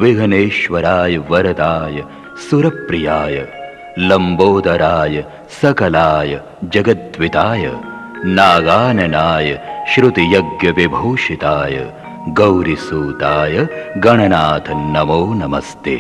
विघ्नेश्वराय वरदाय सुरप्रियाय लंबोदराय सकलाय जगद्विताय नागाननाय श्रुतियज्ञ विभूषिताय गौरीसूताय गणनाथ नमो नमस्ते।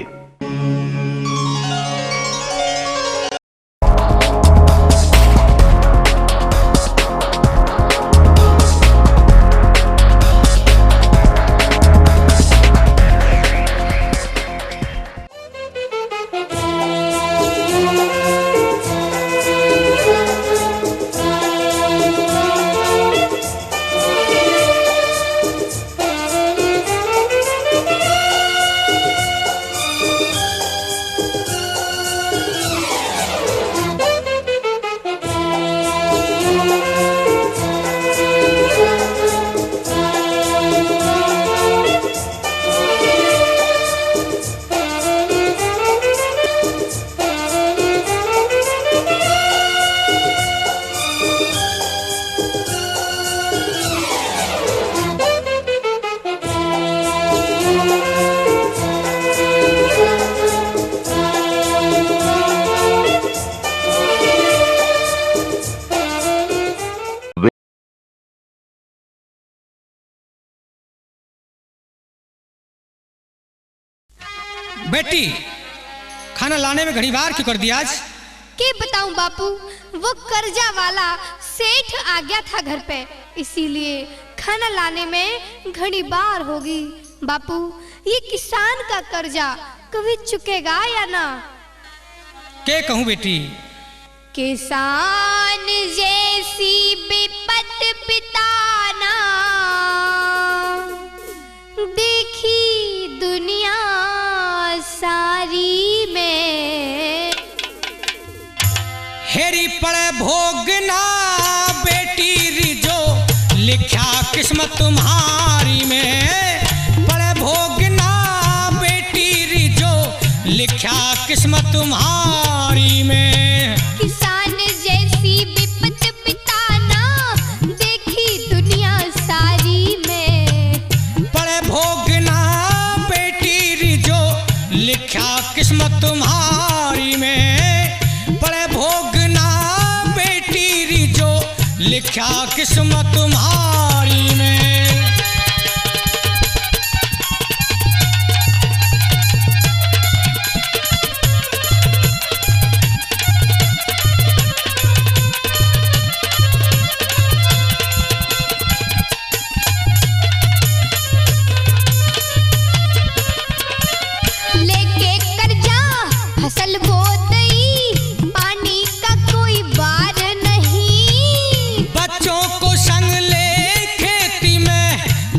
बेटी, खाना लाने में घड़ी बार क्यों कर दिया आज? के बताऊं बापू, वो कर्जा वाला सेठ आ गया था घर पे, इसीलिए खाना लाने में घड़ी बार होगी। बापू, ये किसान का कर्जा कभी चुकेगा या ना? के कहूं बेटी? किसान जैसी विपत बिताना देखी दुनिया सारी में, हेरी पड़े भोगना बेटी रिजो लिखा किस्मत तुम्हारी में। पड़े भोगना बेटी रिजो लिखा किस्मत तुम्हारी में। किसान जैसी विपत बिताना देखी दुनिया सारी में। पड़े भोगना बेटी रिजो लिखा किस्मत तुम्हारी में। पड़े भोगना बेटी रिजो लिखा किस्मत तुम्हारी में। लेके कर्जा फसल बो दई, पानी का कोई बार नहीं। बच्चों को संग ले खेती में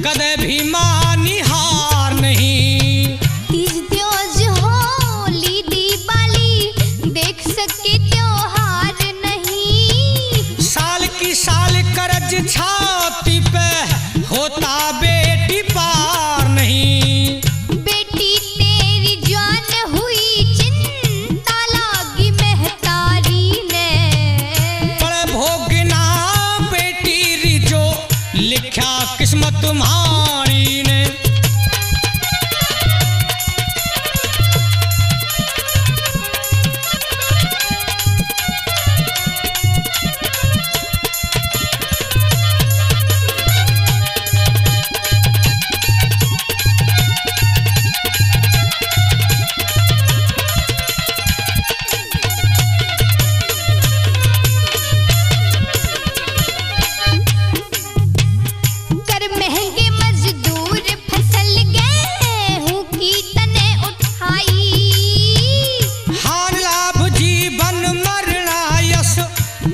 कदे भी मानी हार नहीं। तीज त्योज होली दीवाली देख सके त्योहार नहीं। साल की साल कर्ज छाती पे होता बेटी पार नहीं। बेटी तेरी जान हुई चिंता लागी महतारी ने। पड़े भोगना बेटी रिजो लिखा किस्मत तुम्हारी ने। कर महंगे मजदूर फसल गेहूं की तने उठाई। हार लाभ जीवन मरना यश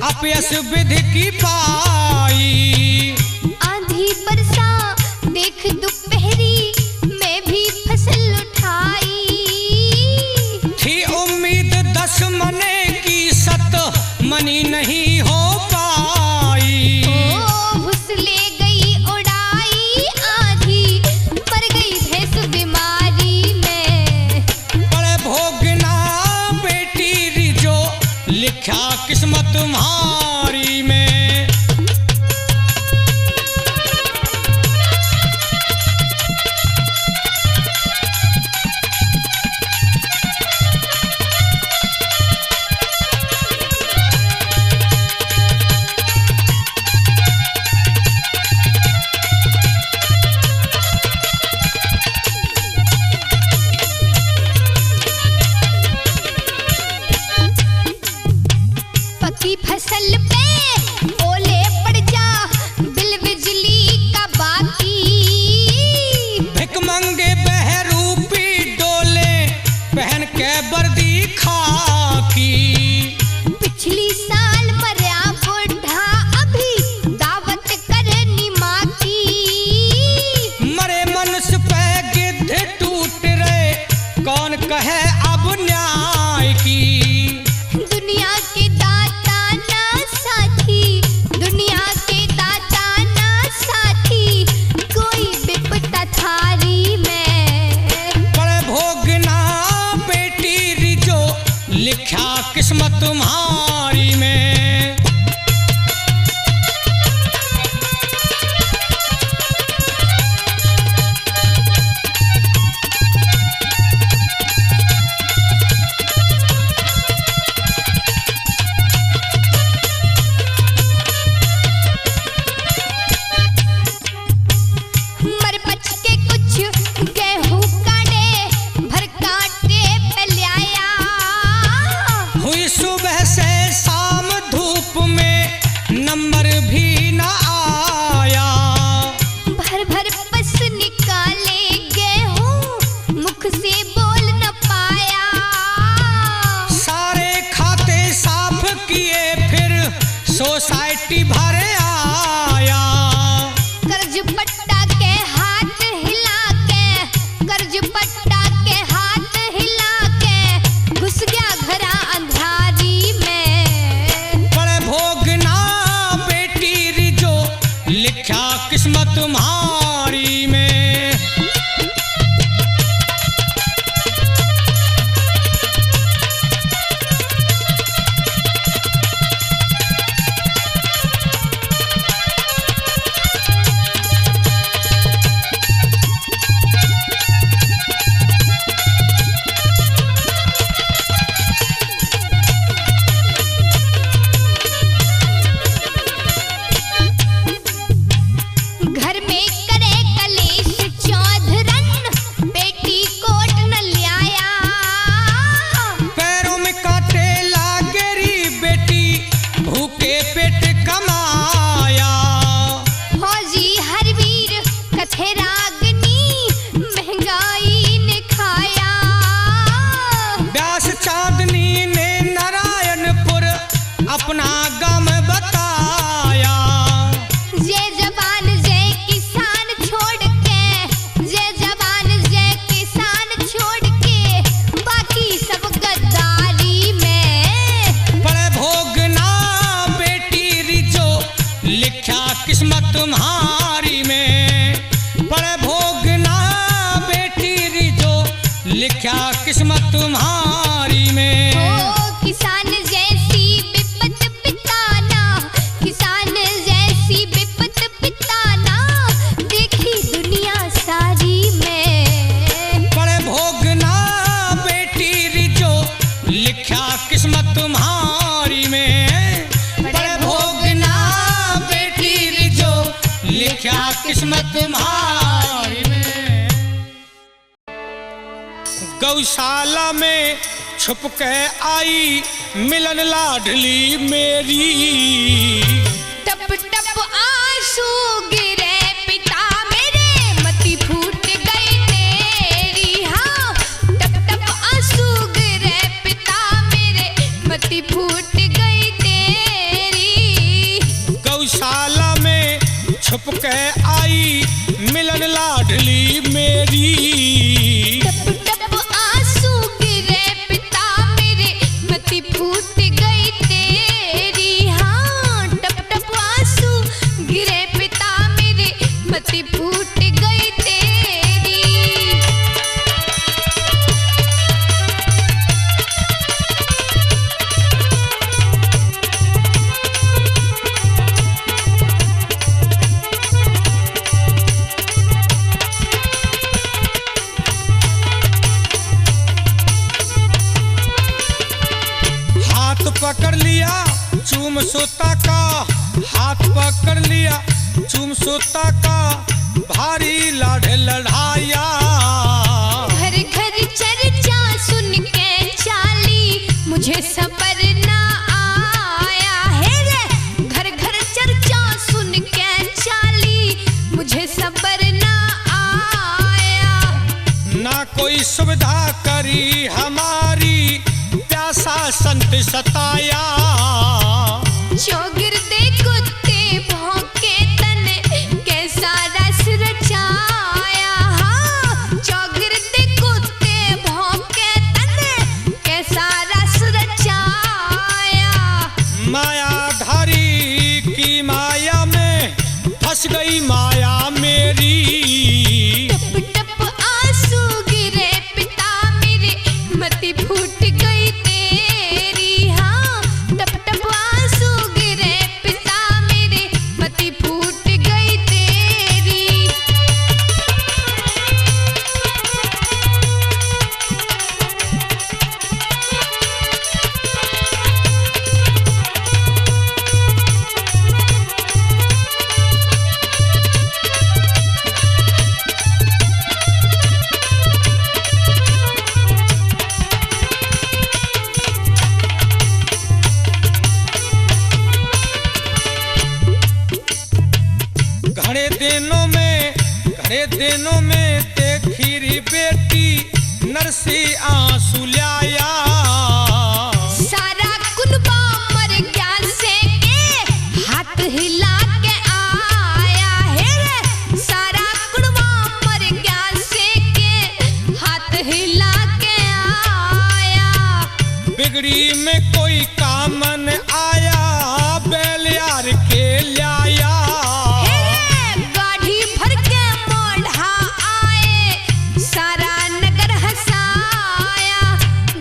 अपयश विधि की पाई। आंधी बरसा देख दोपहरी में भी फसल उठाई। थी उम्मीद 10 मने की सत मनी नहीं हो पाई। ओ भुसले गई उड़ाई आंधी, मर गई भैंस बीमारी में। पड़े भोगना बेटी रिजो लिखा किस्मत तुम्हारी में। कहे अब न्याय की। दुनिया के दाता ना साथी, दुनिया के दाता ना साथी, कोई विपता थारी में। पड़े भोगना बेटी रिजो, लिखा किस्मत तुम्हारी में। सोसाइटी भरे आया, कर्ज पट्टा के हाथ हिला के, कर्ज पट्टा के हाथ हिला के, घुस गया घरा अंधारी में। पड़े भोगना बेटी रिजो, लिखा किस्मत तुम्हारी में। अपना गम बताया, जय जवान जय किसान छोड़ के, जय जवान जय किसान छोड़ के, बाकी सब गद्दारी में। पड़े भोगना बेटी रिजो, लिखा किस्मत तुम्हारी में। पड़े भोगना बेटी रिजो, लिखा किस्मत तुम्हारी में। किसान जैसी विपत पिताना, किसान जैसी विपत पिताना, देखी दुनिया सारी में। पड़े भोगना बेटी रिजो, लिखा किस्मत तुम्हारी में। पड़े भोगना बेटी रिजो, लिखा किस्मत तुम्हारी में। गौशाला में छुप के आई मिलन लाडली मेरी, टप टप आंसू गिरे पिता मेरे, मती फूट गई तेरी। हाँ, टप टप आंसू गिरे पिता मेरे, मती फूट गई तेरी। गौशाला में छुप के आई मिलन लाडली मेरी, फूट गई तेरी। हाँ, टप टप आंसू गिरे पिता मेरे, मती फूट गई तेरी। पकड़ लिया चूम सोता का, हाथ पकड़ लिया चूम सोता का, भारी लाढ़े लढ़ाया। घर घर चर्चा सुन के चाली, मुझे सबर ना आया है रे। घर घर चर्चा सुन के चाली, मुझे सबर ना आया। ना कोई सुविधा करी हमारी, प्यासा संत सताया। चौगिरदे कुत्ते भौंके तने, कैसा रस रचाया। हाँ, चौगिरदे कुत्ते भौंके फंस गई माया मेरी। टप टप आंसू गिरे पिता मेरे, मति फूट गई तेरी। हाँ, टप टप आंसू गिरे पिता मेरे, मति फूट गई तेरी। घने दिनों में देखी री बेटी नरसी आंसू लाया। सारा कुनबा मर गया से के हाथ हिला के आया है रे। सारा कुनबा मर गया से के हाथ हिला के आया। बिगड़ी में कोई काम न आया, बैल यार के लाया। गाड़ी भर के मोढ़ा आए, सारा नगर हंसाया।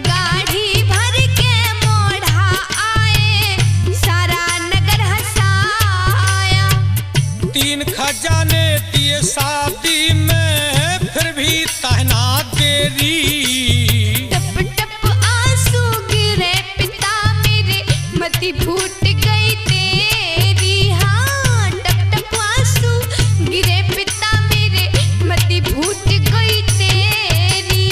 गाड़ी भर के मोढ़ा आए, सारा नगर हंसाया। 3 खजाने दिए शादी में, फिर भी तहना देरी। टप टप आंसू गिरे पिता मेरे, मति फूट गई तेरी। हाँ, टप टप आंसू गिरे पिता मेरे, मति फूट गई तेरी।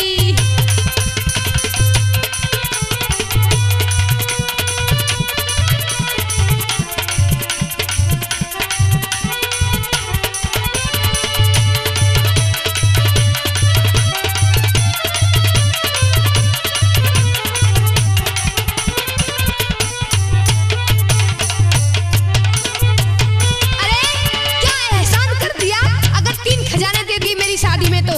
अरे क्या एहसान कर दिया अगर 3 खजाने दे दी मेरी शादी में तो।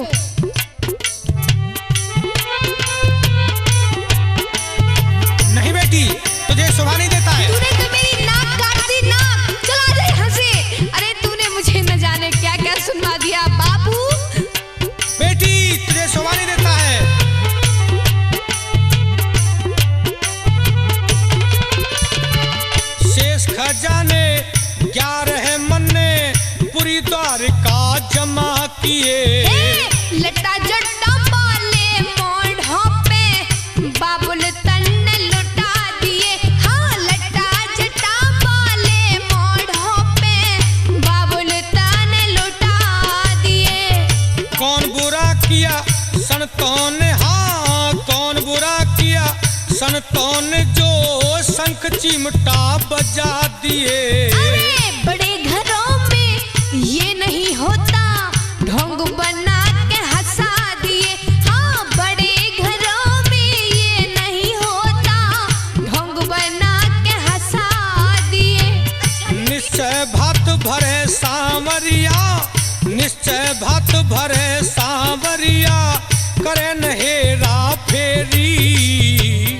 नहीं बेटी, तुझे शोभा नहीं देता है। तूने तो मेरी नाक काट दी, नाक। चला जा यहाँ से। अरे तूने मुझे न जाने क्या क्या सुनवा दिया बाबू। बेटी, तुझे शोभा नहीं देता है। शेष खजाने 11 मन्ने पूरी द्वारका जमा किए। लटा जट्टा वाले मोढ़ों पे बाबुल तन लुटा दिए। हाँ, लटा जट्टा वाले मोढ़ों पे बाबुल तन लुटा दिए। कौन बुरा किया संतों ने, हाँ कौन बुरा किया संतों ने, जो शंख चिमटा बजा दिए। अरे बड़े घरों में ये नहीं होता, ढोंग बना के हंसा दिए। हाँ, बड़े घरों में ये नहीं होता, ढोंग बना के हंसा दिए। निश्चय भात भरे सांवरिया, निश्चय भात भरे सांवरिया, करे न हेरा फेरी।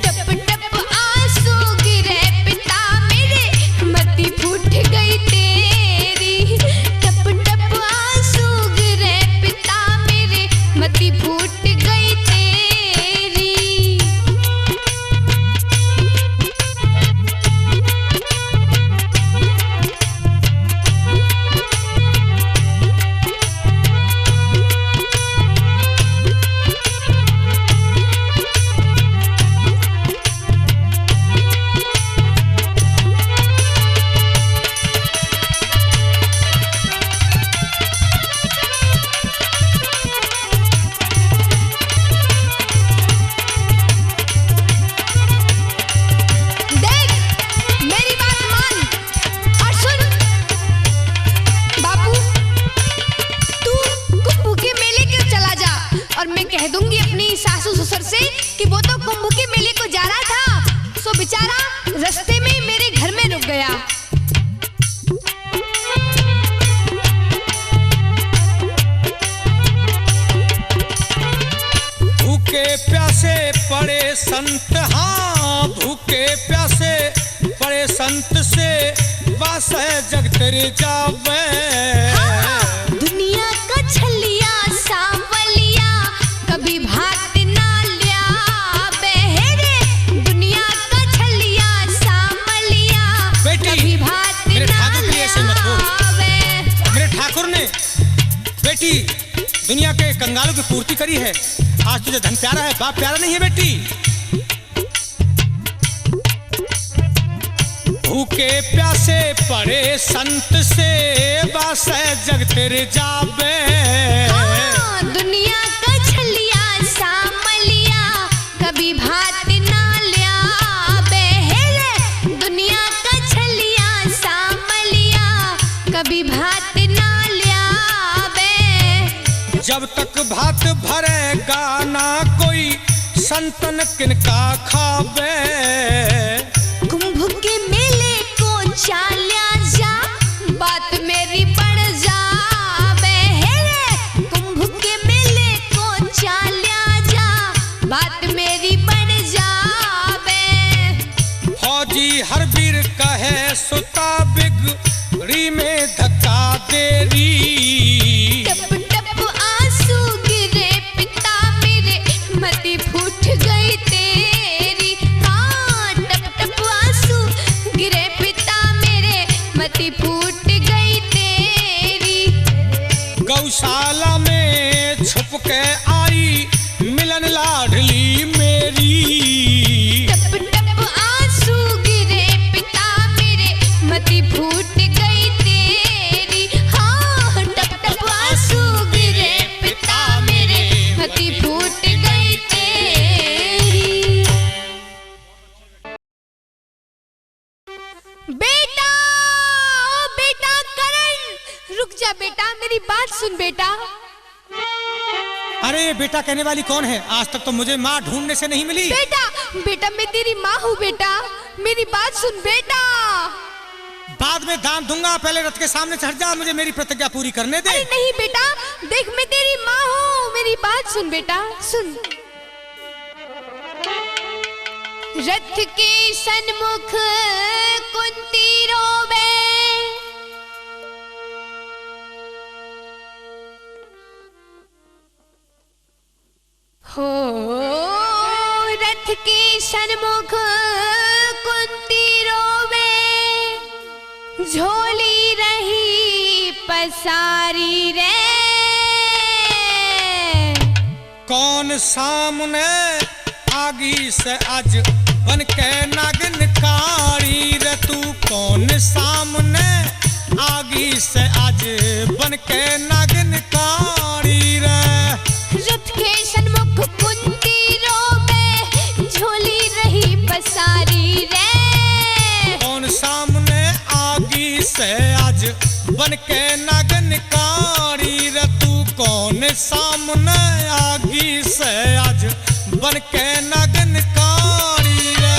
टप टप आंसू गिरे पिता मेरे, मति फूट गई तेरी। टप टप आंसू गिरे पिता मेरे, मति फूट गई तेरी। गया। भूखे प्यासे पड़े संत, हाँ भूखे प्यासे पड़े संत से वास जग तेरे जावे। दुनिया का छलिया सांवलिया कभी भात ना लिया बेहरे। दुनिया का छलिया सांवलिया कभी भात मेरे ना ठाकुर के ऐसे मत बोल। मेरे ठाकुर ने बेटी दुनिया के कंगालों की पूर्ति करी है। आज तुझे धन प्यारा है, बाप प्यारा नहीं है बेटी। भूखे प्यासे पड़े संत से वास जग तेरे जावे। दुनिया का छलिया सांवलिया कभी भात ना लिया बेहरे। दुनिया का छलिया सांवलिया कभी भात ना लिया बे। जब तक भात भरेगा ना कोई संतन किनका खावे। कुंभ के मेले को चाल्या जा बात मेरी बढ़ जा बेहरे। कुंभ के मेले को चाल्या जा बात मेरी बढ़ जा बे। फौजी हर वीर कहे सुता बिगड़ी में धक्का देरी। टप टप आंसू गिरे पिता मेरे मति फूट गई तेरी। हाँ टप टप आंसू गिरे पिता मेरे मति फूट गई तेरी। गौशाला में छुप के आई मिलन लाडली मेरी। टप टप आंसू गिरे पिता मेरे मति फूट गई तेरी। हाँ टप टप आंसू गिरे पिता मेरे मति फूट गई तेरी। बेटा ओ बेटा करण रुक जा बेटा, मेरी बात सुन बेटा। अरे बेटा कहने वाली कौन है? आज तक तो मुझे माँ ढूंढने से नहीं मिली। बेटा बेटा मैं तेरी माँ हूँ बेटा, मेरी बात सुन बेटा। बाद में दाम दूंगा, पहले रथ के सामने चढ़ जा, मुझे मेरी प्रतिज्ञा पूरी करने दे। अरे नहीं बेटा, देख मैं तेरी माँ हूँ, मेरी बात सुन बेटा सुन। रथ के सन्मुख कुंती रोवे, हो रथ के सन्मुख कुंती रोवे, झोली रही पसारी रे। कौन सामने आगी से आज बन के नागिन कारी रे तू। कौन सामने आगी से आज बन के नागिन कारी रे। रथ के सन्मुख कुंती रोवे, झोली रही पसारी रे। कौन सामने आगी से आज बन के नागिन कारी रे तू। कौन सामने आगी से आज बन के नागिन कारी रे।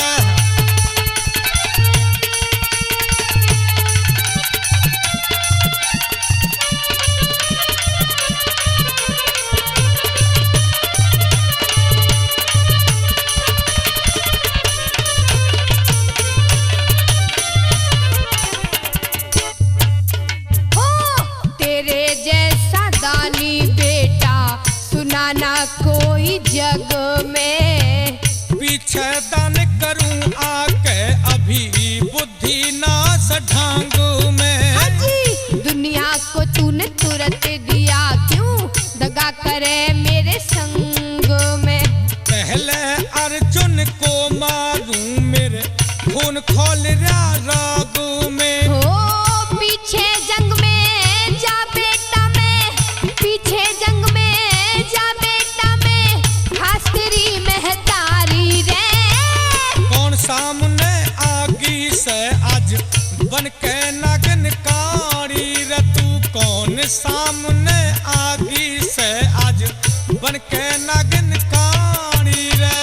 तेरे जैसा दानी बेटा सुनाना कोई जग में। पीछे दान करूं आके अभी बुद्धि नास ढांग में। हाजी दुनिया को तूने तुरंत दिया क्यों, दगा करे मेरे संग में। पहले अर्जुन को मारूं मेरे खून खोल रहा राग में। हो पीछे जंग में जा बेटा मैं, पीछे जंग में जा बेटा मैं, खास तेरी महतारी रे। कौन सामने आगी से आज बन के नागिन कारी रे तू। कौन सामने आगी से आज बन के नागिन कारी रे।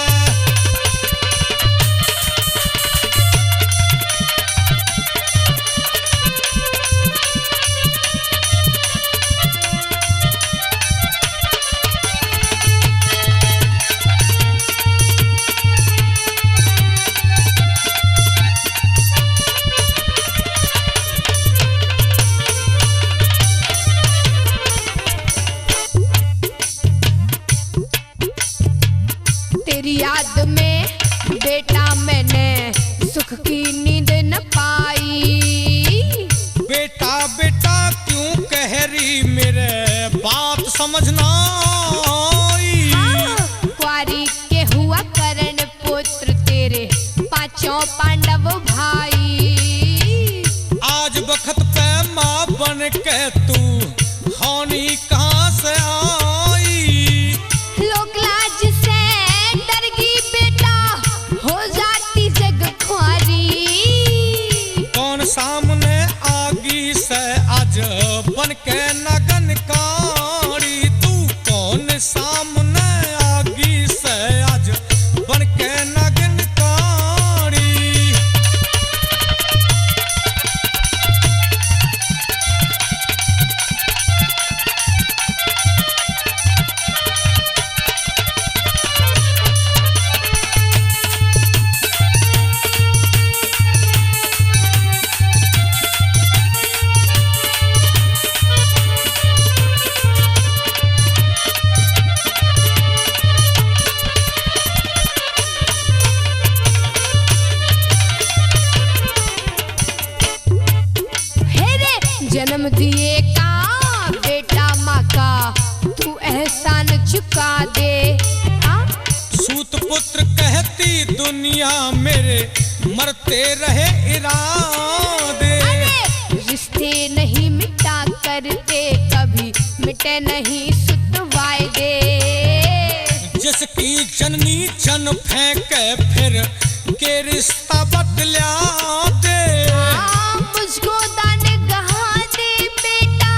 तेरी याद में बेटा मैंने सुख की नींद न पाई। बेटा बेटा क्यों कह रही मेरे बात समझना। हाँ, कुंवारी के हुआ करण पुत्र तेरे पांचों पांडव भाई। आज बखत पे माँ बन के तू होनी कहाँ से आई। लोक लाज से डर गई बेटा हो जाती जग खुआरी। कौन सामने आगी से आज बन के नगन कारी। तू कौन सामने आगी से आज बन के नगन कारी। जन्म दिए का बेटा माँ का तू एहसान चुका दे। सूत पुत्र कहती दुनिया मेरे मरते रहे इरादे। रिश्ते नहीं मिटा करते कभी मिटे नहीं सुत वायदे। जिसकी जननी जन फेंके फिर के रिश्ता बदला दे। मुझको दान गहा दे बेटा,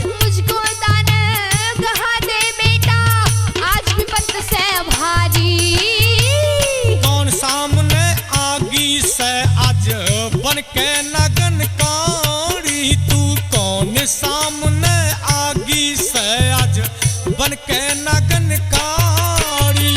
मुझको दान गहा दे बेटा, आज भी पत से भारी। कौन सामने आगी से आज बन के नगन कारी। तू कौन सामने आगी से आज बन के नगन कारी।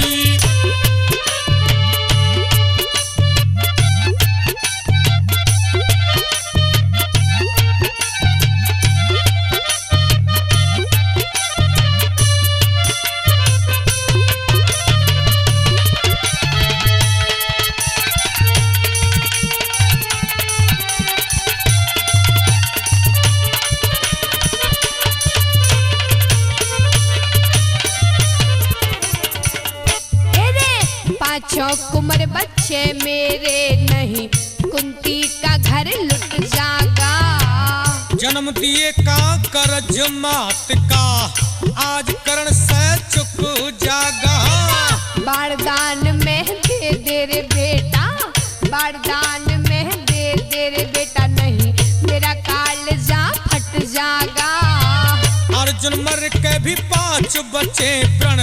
पांचों कुंवर बच्चे मेरे नहीं कुंती का घर लुट जागा। जन्म दिए का करज मात का आज करण से चुक जागा। बारदान में दे दे रे बेटा, बारदान में दे रे बेटा, नहीं मेरा कालजा फट जागा। अर्जुन मर के भी 5 बचे प्रण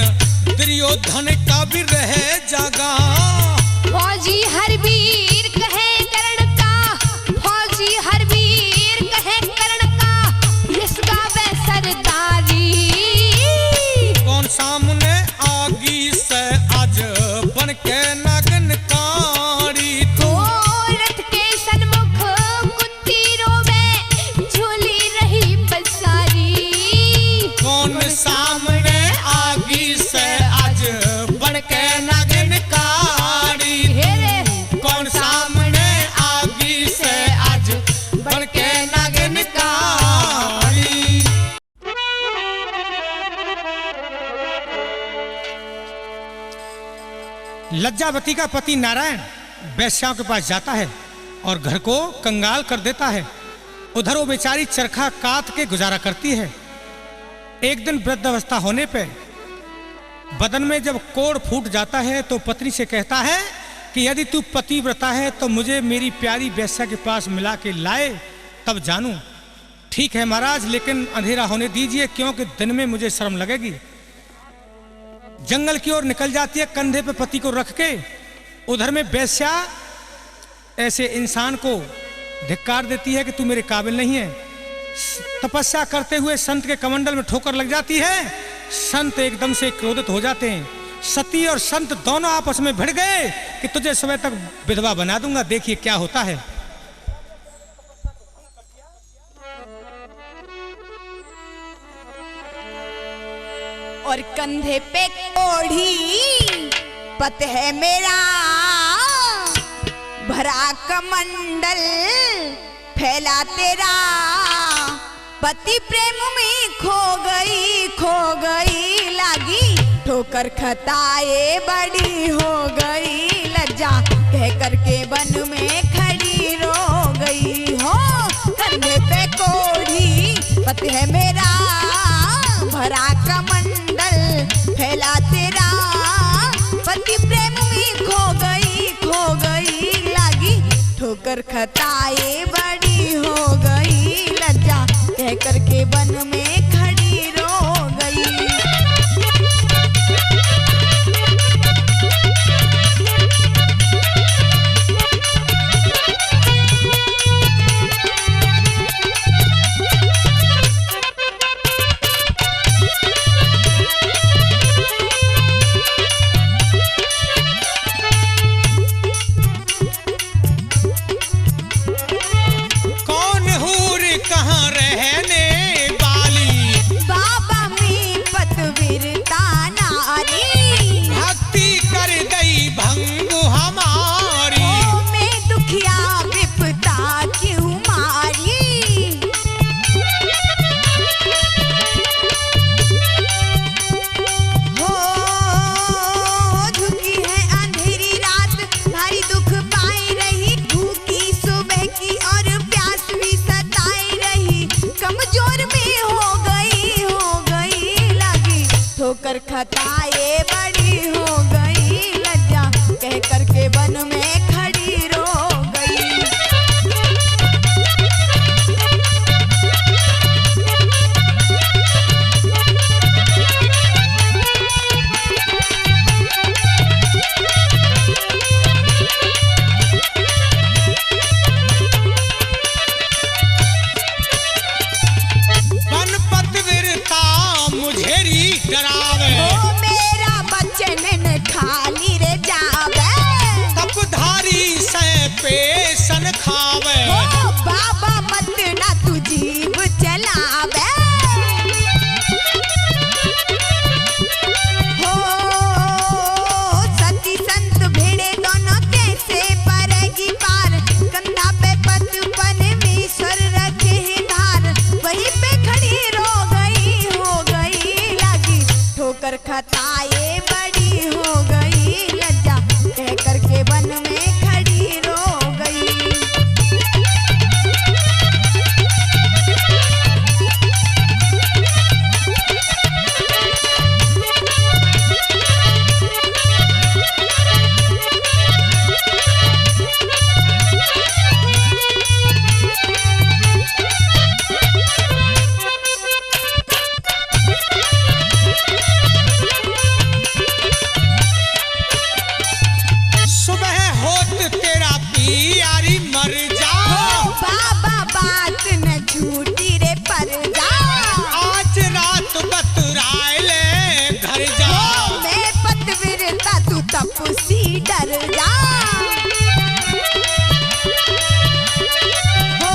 दुर्योधन का भी रह जागा। फौजी हर वीर कहे कर्ण का, फौजी हर वीर कहे कर्ण का, इसका वे सरदारी। कौन सामने आगी से आज बन के नगन कारी। तू रथ के सन्मुख कुंती रोवे झूली रही बसारी। कौन सामने आगी से आज बन के नगन कारी। कौन सामने आगी से आज बन के नगन कारी। लज्जावती का पति नारायण वैश्याओं के पास जाता है और घर को कंगाल कर देता है। उधर वो बेचारी चरखा काट के गुजारा करती है। एक दिन वृद्धावस्था होने पे बदन में जब कोढ़ फूट जाता है तो पत्नी से कहता है कि यदि तू पतिव्रता है तो मुझे मेरी प्यारी वैश्या के पास मिला के लाए तब जानूं। ठीक है महाराज, लेकिन अंधेरा होने दीजिए क्योंकि दिन में मुझे शर्म लगेगी। जंगल की ओर निकल जाती है कंधे पे पति को रख के। उधर में वैश्या ऐसे इंसान को धिक्कार देती है कि तू मेरे काबिल नहीं है। तपस्या करते हुए संत के कमंडल में ठोकर लग जाती है। संत एकदम से क्रोधित हो जाते हैं। सती और संत दोनों आपस में भिड़ गए कि तुझे सुबह तक विधवा बना दूंगा, देखिए क्या होता है। और कंधे पे कोढ़ी पत है मेरा भरा कमंडल फैला तेरा पति प्रेम में खो गई लागी ठोकर खताए बड़ी हो गई लज्जा कह करके वन में खड़ी रो गई हो कंधे पे कोढ़ी पत है मेरा भरा कमंडल फैला तेरा पति प्रेम में खो गई लागी ठोकर खताए बड़ी हो गई लज्जा कह करके वन में खड़ी रो गई। ठोकर खताए बड़ी हो गई लज्जा कह करके वन में खड़ी रो गई। डरावे ओ मेरा बचन न खाली रे जावे तपधारी से पेशन खावे ओ बाबा मत ना तू जीव चलावे हो सती संत भेड़े दोनों कैसे परेगी पार कंधा पे पतपन में स्वर रखे हैं धार वहीं पे खड़ी रो गई लागी ठोकर खताए बड़ी हो गई लज्जा कह करके वन में खड़ी रो गई। तपसी डर जा हो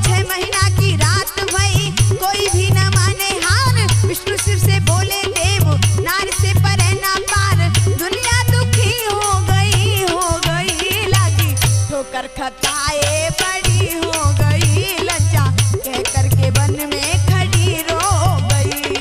6 महीना की रात भई कोई भी न माने हार विष्णु शिव से बोले देव नार से परे ना पार दुनिया दुखी हो गई लागी ठोकर खताए बड़ी हो गई लज्जा कह करके वन में खड़ी रो गई।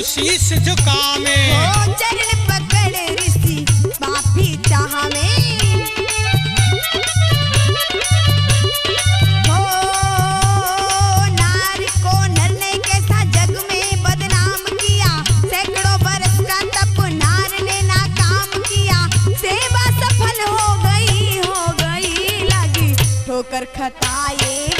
शीश झुकावे ओ चरण पकड़ ऋषि माफी चाहवे हो नार को नर ने कैसा जग में बदनाम किया सैकड़ों बरस का तप नार ने नाकाम किया से कर खताए